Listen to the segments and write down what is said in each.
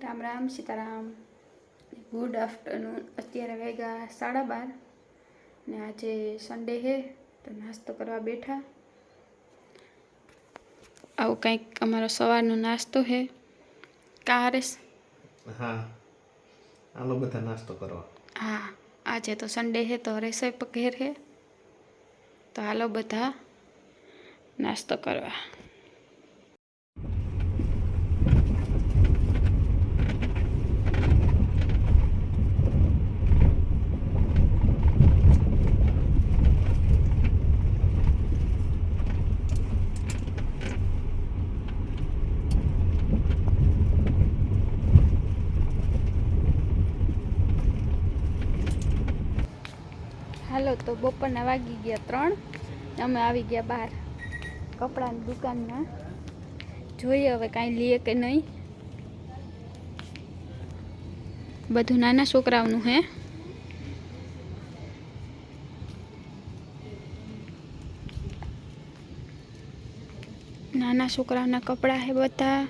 Ram Ram Sitaram. Good afternoon. અત્યારે વાગ્યા 12:30 ને આજે સન્ડે હે તો નાસ્તો કરવા બેઠા. આવું કંઈક અમારો સવારનો નાસ્તો હે. કા હરેશ? હા, આલો બધા નાસ્તો કરવા. હા, આજે તો સન્ડે હે તો રસોઈ પઘેર હે તો હાલો બધા નાસ્તો કરવા. હાલો તો બપોરના વાગી ગયા 3. અમે આવી ગયા બહાર કપડાની દુકાનમાં. જોઈએ હવે કાંઈ લઈએ કે નહીં. બધું નાના છોકરાઓનું હે. નાના છોકરાઓના કપડાં હે બધા.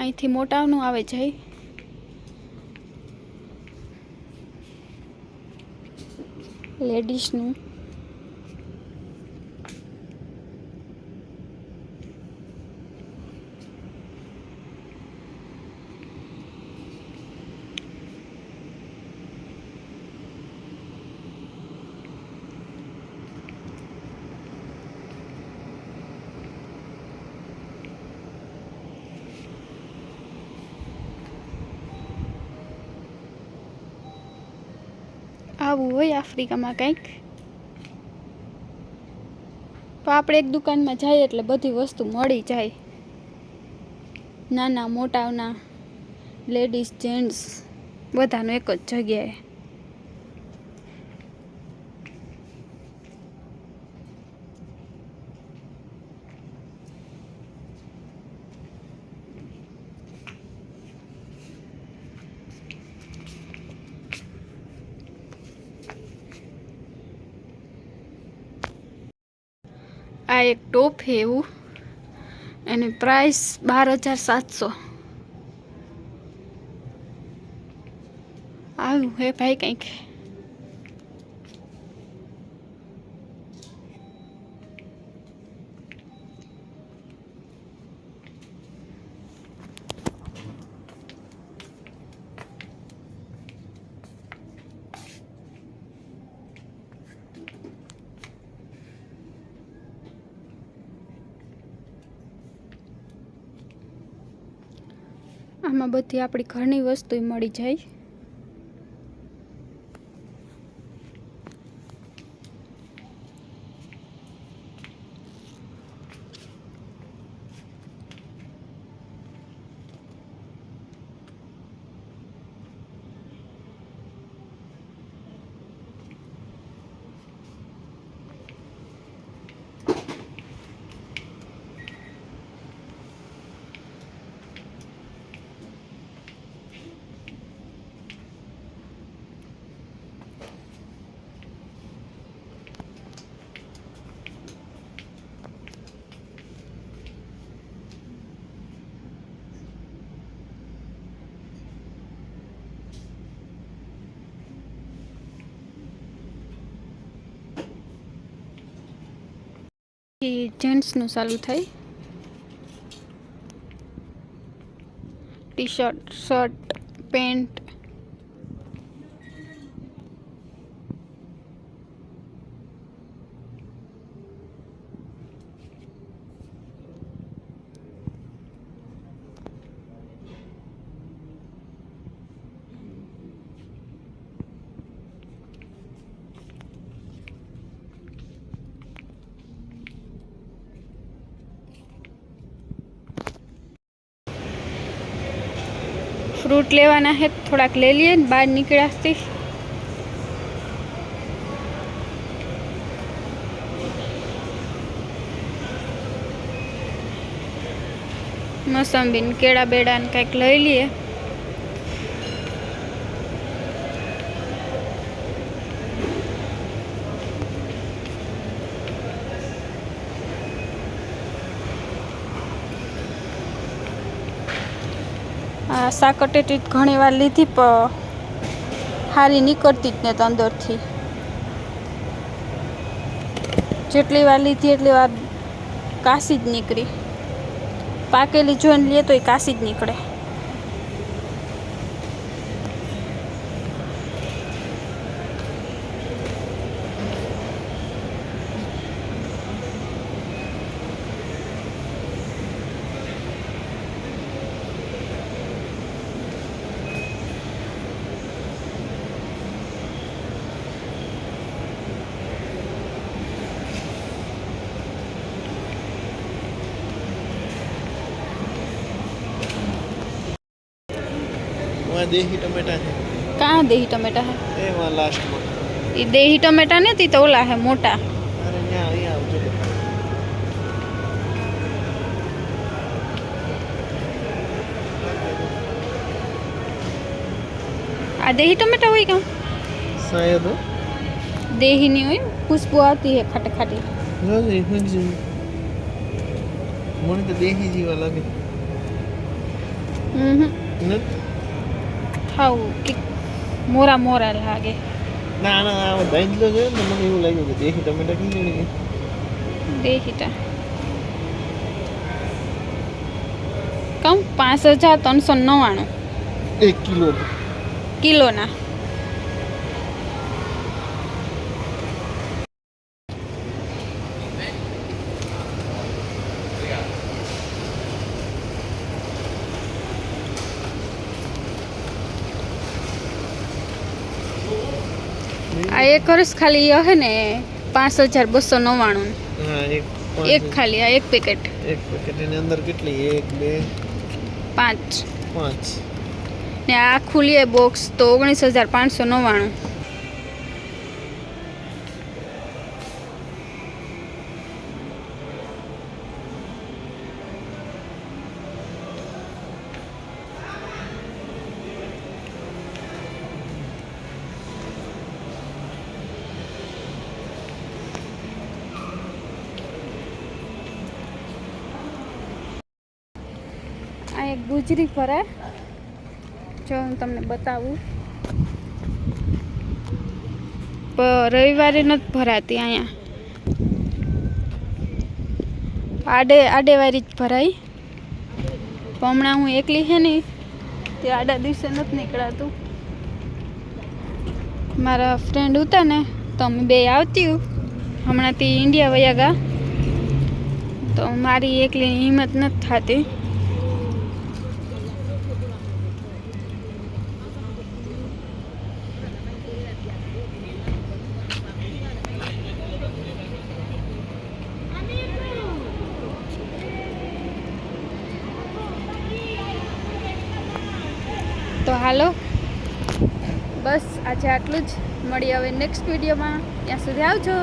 અહીંથી મોટાનું આવે જાય. લેડીઝનું આવું હોય આફ્રિકામાં કંઈક. તો આપણે એક દુકાનમાં જઈએ એટલે બધી વસ્તુ મળી જાય. નાના મોટાના, લેડીઝ જેન્ટ્સ બધાનું એક જ જગ્યાએ. આ એક ટોપ હે એવું. એની પ્રાઇસ 12,700. આવ્યું હે ભાઈ કંઈક. આમાં બધી આપણી ઘરની વસ્તુ મળી જાય. જેન્ટ્સનું ચાલુ થાય. T shirt, shirt, pant. Fruit लेवाना है, थोड़ाक ले लिए बहार निकळ्याથી मोसंबी केड़ा बेड़ा ने कंईक लई लिए। आ साकटेटी घणी वार लीधी हारी निकळती ज ने अंदरथी जेटली वार लीधी एटली वार कासी ज निकળી। पाकेली जोईने लीए तो कासी ज निकळे। वहाँ देही टमाटा है। कहाँ देही टमेटा है? ए वहाँ लास्ट में। ये देही टमेटा ने ती तो ओला है मोटा। अरे यहाँ आवજો देखा। आ देही टमेटा हुई क्या? शायद हो। देही नहीं हुई, खुशबू आती है खट्टी खट्टी। लो जी हुई जी। મને તો દેહી જેવા લાગે નથી હાઉ કે મોરા મોરા લાગે ના ના આ બાંધલો છે ને મને એવું લાગ્યું કે દેહી ટમેટા કી જોડી દેહીટા કમ 5399 1 કિલો કિલોના आ एक वर्ष खाली यह है ने 5299 हाँ एक खाली आ एक पैकेट एने अंदर કેટલી 1 2 5 ने आ खुली है बॉक्स तो 19599। आ एक गुजरी भराय जो हूँ तमने बताऊँ पर रविवारे नथी भराती अहींया आडे आडे वारी ज भराई पण हमणां हूँ एकली है नहीं ते आडा दिवसे नथी निकळातुं। मारा फ्रेंड होता ने तो अमे बे आवती हमणांथी इंडिया वया गया तो मारी एकली हिम्मत नथी थाती। तो हालो बस आज आटलू ज मळीए हवे नेक्स्ट विडियो में। त्यां सुधी आवजो।